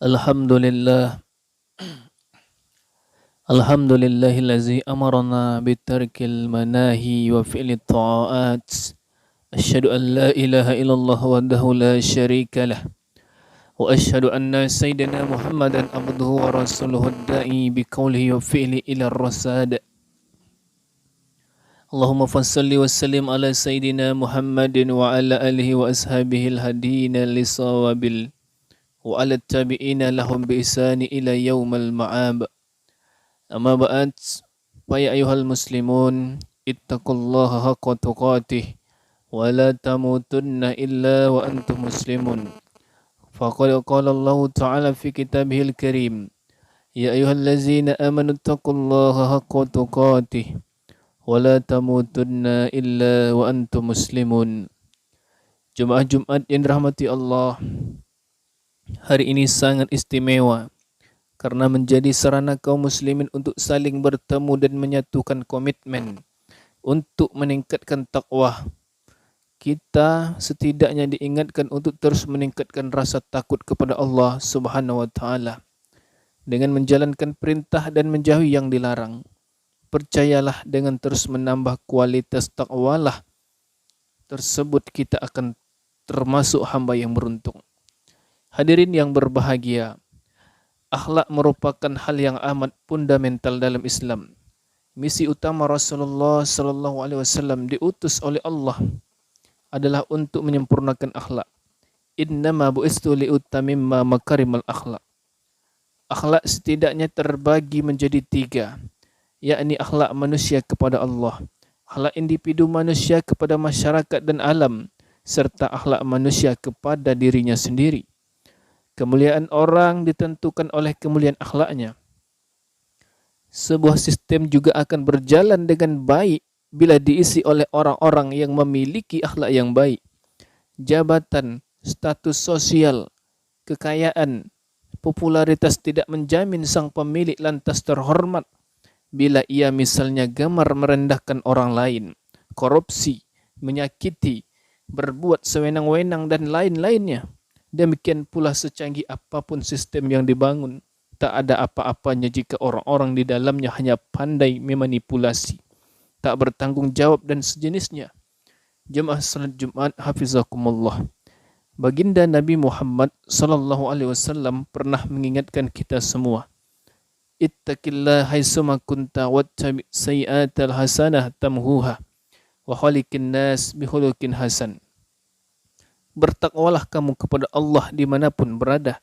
Alhamdulillah, alhamdulillahillazi amarna bitarkil manahi wa fi'lit ta'at. Asyhadu an la ilaha illallah wahdahu la syarika lah. Wa asyhadu anna sayyidina Muhammadan abduhu wa rasuluhu da'i biqaulihi wa fi'li ila rasad. Allahumma fassalli wa sallim ala sayyidina Muhammadin wa ala alihi wa ashabihi al-hadina lisawabil wa ala tabi'ina lahum bi ihsani ila yaumal ma'ab. Amma ba'd, ya ayuhal muslimun, ittaqullaha haqqa tuqatih wa la tamutunna illa wa antum muslimun. Faqad qala Allah Ta'ala fi kitabihil karim, ya ayuhallazina amanu ittaqullaha haqqa tuqatih wa la tamutunna illa wa antum muslimun. Jemaah Jumat yang dirahmati Allah, hari ini sangat istimewa karena menjadi sarana kaum muslimin untuk saling bertemu dan menyatukan komitmen untuk meningkatkan takwa. Kita setidaknya diingatkan untuk terus meningkatkan rasa takut kepada Allah Subhanahu wa taala dengan menjalankan perintah dan menjauhi yang dilarang. Percayalah, dengan terus menambah kualitas takwalah tersebut kita akan termasuk hamba yang beruntung. Hadirin yang berbahagia, akhlak merupakan hal yang amat fundamental dalam Islam. Misi utama Rasulullah sallallahu alaihi wasallam diutus oleh Allah adalah untuk menyempurnakan akhlak. Innama bu'istu liutamimma makarimal akhlak. Akhlak setidaknya terbagi menjadi 3, yakni akhlak manusia kepada Allah, akhlak individu manusia kepada masyarakat dan alam, serta akhlak manusia kepada dirinya sendiri. Kemuliaan orang ditentukan oleh kemuliaan akhlaknya. Sebuah sistem juga akan berjalan dengan baik bila diisi oleh orang-orang yang memiliki akhlak yang baik. Jabatan, status sosial, kekayaan, popularitas tidak menjamin sang pemilik lantas terhormat bila ia misalnya gemar merendahkan orang lain, korupsi, menyakiti, berbuat sewenang-wenang dan lain-lainnya. Demikian pula secanggih apapun sistem yang dibangun, tak ada apa-apanya jika orang-orang di dalamnya hanya pandai memanipulasi, tak bertanggung jawab dan sejenisnya. Jemaah salat Jumat hafizakumullah. Baginda Nabi Muhammad sallallahu alaihi wasallam pernah mengingatkan kita semua, ittaqillah haitsuma kunta wattabi' sayyi'atal hasanah tamhuha wa khaliqin nas bihulukin hasan. Bertakwalah kamu kepada Allah dimanapun berada.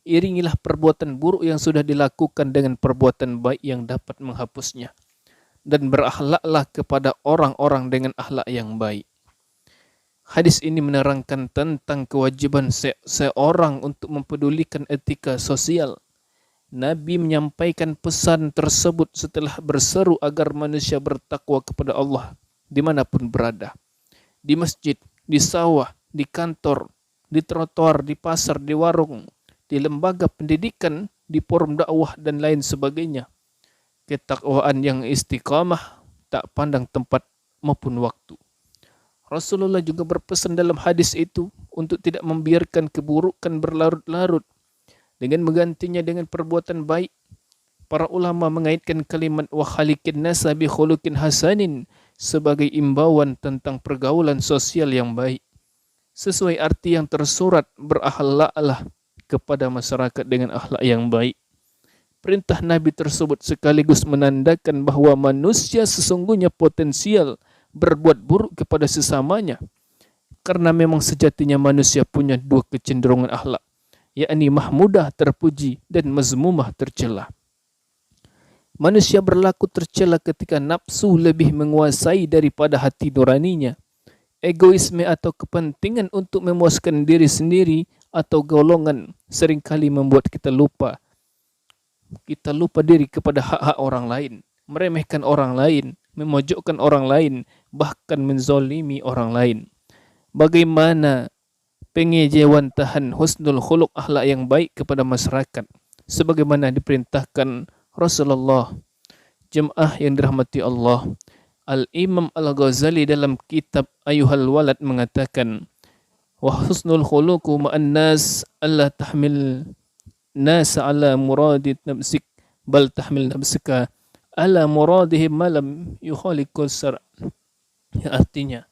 Iringilah perbuatan buruk yang sudah dilakukan dengan perbuatan baik yang dapat menghapusnya. Dan berakhlaklah kepada orang-orang dengan akhlak yang baik. Hadis ini menerangkan tentang kewajiban seorang untuk mempedulikan etika sosial. Nabi menyampaikan pesan tersebut setelah berseru agar manusia bertakwa kepada Allah dimanapun berada. Di masjid, di sawah, di kantor, di trotoar, di pasar, di warung, di lembaga pendidikan, di forum dakwah dan lain sebagainya. Ketakwaan yang istiqamah tak pandang tempat maupun waktu. Rasulullah juga berpesan dalam hadis itu untuk tidak membiarkan keburukan berlarut-larut dengan menggantinya dengan perbuatan baik. Para ulama mengaitkan kalimat wa khaliqin nasa bi khuluqin hasanin sebagai imbauan tentang pergaulan sosial yang baik. Sesuai arti yang tersurat, berakhlaklah kepada masyarakat dengan akhlak yang baik. Perintah Nabi tersebut sekaligus menandakan bahawa manusia sesungguhnya potensial berbuat buruk kepada sesamanya. Karena memang sejatinya manusia punya 2 kecenderungan akhlak, yakni mahmudah terpuji dan mazmumah tercela. Manusia berlaku tercela ketika nafsu lebih menguasai daripada hati nuraninya. Egoisme atau kepentingan untuk memuaskan diri sendiri atau golongan seringkali membuat kita lupa. Kita lupa diri kepada hak-hak orang lain, meremehkan orang lain, memojokkan orang lain, bahkan menzolimi orang lain. Bagaimana pengejauhan tahan husnul khuluq akhlak yang baik kepada masyarakat sebagaimana diperintahkan Rasulullah. Jemaah yang dirahmati Allah, Al-Imam Al-Ghazali dalam kitab Ayyuhal Walad mengatakan, wa husnul khuluqu ma'an nas alla tahmil nasa ala muradi nafsik bal tahmil nafsika ala muradihim malam yukhaliqul syar'. Artinya,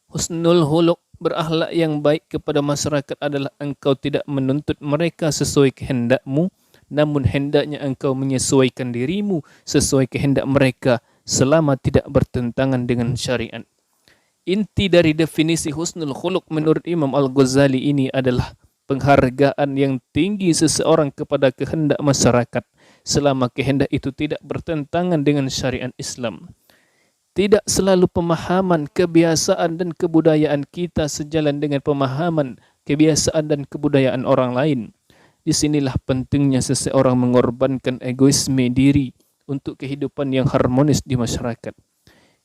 husnul huluk, berakhlak yang baik kepada masyarakat adalah engkau tidak menuntut mereka sesuai kehendakmu, namun hendaknya engkau menyesuaikan dirimu sesuai kehendak mereka selama tidak bertentangan dengan syariat. Inti dari definisi husnul khuluq menurut Imam Al-Ghazali ini adalah penghargaan yang tinggi seseorang kepada kehendak masyarakat selama kehendak itu tidak bertentangan dengan syariat Islam. Tidak selalu pemahaman, kebiasaan dan kebudayaan kita sejalan dengan pemahaman, kebiasaan dan kebudayaan orang lain. Disinilah pentingnya seseorang mengorbankan egoisme diri untuk kehidupan yang harmonis di masyarakat.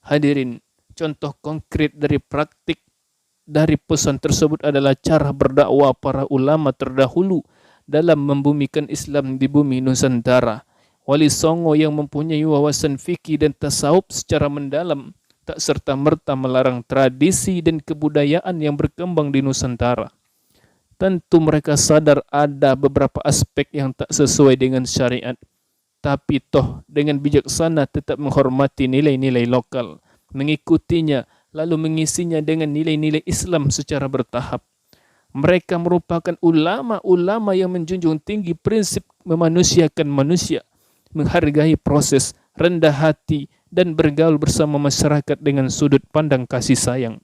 Hadirin, contoh konkret dari praktik dari pesan tersebut adalah cara berdakwah para ulama terdahulu dalam membumikan Islam di bumi Nusantara. Wali Songo yang mempunyai wawasan fikih dan tasawuf secara mendalam tak serta-merta melarang tradisi dan kebudayaan yang berkembang di Nusantara. Tentu mereka sadar ada beberapa aspek yang tak sesuai dengan syariat, tapi toh dengan bijaksana tetap menghormati nilai-nilai lokal, mengikutinya lalu mengisinya dengan nilai-nilai Islam secara bertahap. Mereka merupakan ulama-ulama yang menjunjung tinggi prinsip memanusiakan manusia, menghargai proses, rendah hati, dan bergaul bersama masyarakat dengan sudut pandang kasih sayang.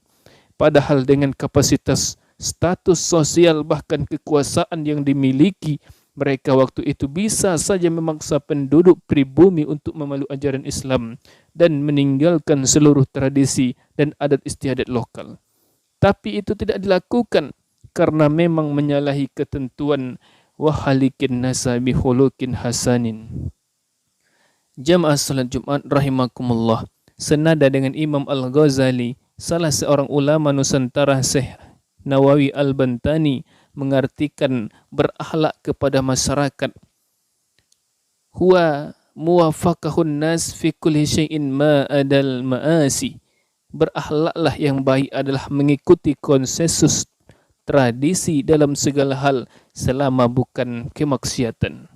Padahal dengan kapasitas, status sosial, bahkan kekuasaan yang dimiliki, mereka waktu itu bisa saja memaksa penduduk pribumi untuk memeluk ajaran Islam dan meninggalkan seluruh tradisi dan adat istiadat lokal. Tapi itu tidak dilakukan karena memang menyalahi ketentuan wahalikin nasa bihulukin hasanin. Jamaah salat Jumat rahimakumullah, senada dengan Imam Al-Ghazali, salah seorang ulama Nusantara, Syekh Nawawi Al-Bantani, mengartikan berakhlak kepada masyarakat huwa muwafaqahun nas fi kulli syai'in ma adal ma'asi. Berakhlaklah yang baik adalah mengikuti konsensus tradisi dalam segala hal selama bukan kemaksiatan.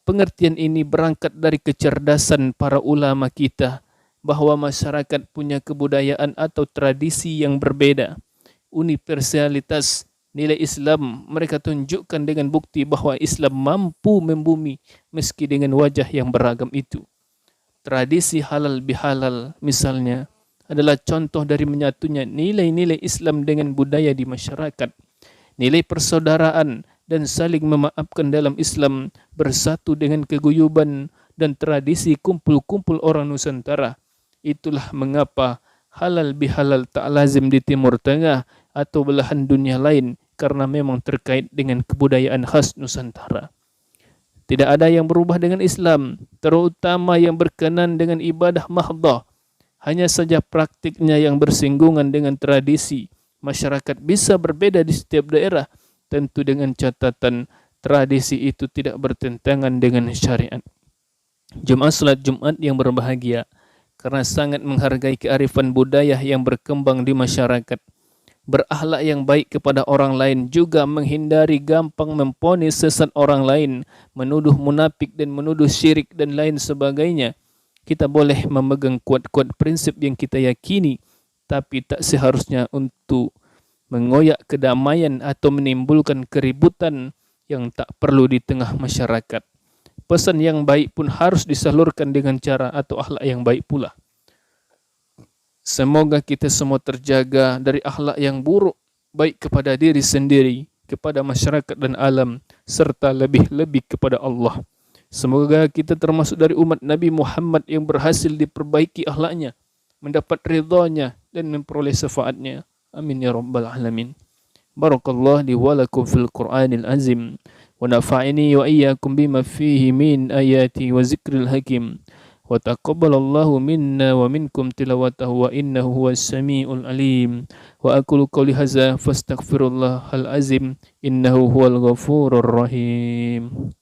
Pengertian ini berangkat dari kecerdasan para ulama kita bahwa masyarakat punya kebudayaan atau tradisi yang berbeda. Universalitas nilai Islam mereka tunjukkan dengan bukti bahwa Islam mampu membumi meski dengan wajah yang beragam itu. Tradisi halal bihalal misalnya adalah contoh dari menyatunya nilai-nilai Islam dengan budaya di masyarakat. Nilai persaudaraan dan saling memaafkan dalam Islam bersatu dengan keguyuban dan tradisi kumpul-kumpul orang Nusantara. Itulah mengapa halal bihalal tak lazim di Timur Tengah atau belahan dunia lain, karena memang terkait dengan kebudayaan khas Nusantara. Tidak ada yang berubah dengan Islam, terutama yang berkenan dengan ibadah mahdhah. Hanya saja praktiknya yang bersinggungan dengan tradisi. Masyarakat bisa berbeda di setiap daerah, tentu dengan catatan tradisi itu tidak bertentangan dengan syariat. Jemaah salat Jumat yang berbahagia, karena sangat menghargai kearifan budaya yang berkembang di masyarakat, berakhlak yang baik kepada orang lain, juga menghindari gampang memponis sesat orang lain, menuduh munafik dan menuduh syirik dan lain sebagainya. Kita boleh memegang kuat-kuat prinsip yang kita yakini, tapi tak seharusnya untuk mengoyak kedamaian atau menimbulkan keributan yang tak perlu di tengah masyarakat. Pesan yang baik pun harus disalurkan dengan cara atau akhlak yang baik pula. Semoga kita semua terjaga dari akhlak yang buruk, baik kepada diri sendiri, kepada masyarakat dan alam, serta lebih-lebih kepada Allah. Semoga kita termasuk dari umat Nabi Muhammad yang berhasil diperbaiki akhlaknya, mendapat ridhanya dan memperoleh syafaatnya. Amin ya rabbal alamin. Barakallahu li wa lakum fil Qur'anil azim wa nafa'ini wa iyyakum bima fihi min ayati wa zikril hakim. Wa taqabbalallahu minna wa minkum tilawatahu wa innahu huwas samiul alim. Wa aqulu qawli hadza fastaghfirullahal azim innahu huwal ghafurur rahim.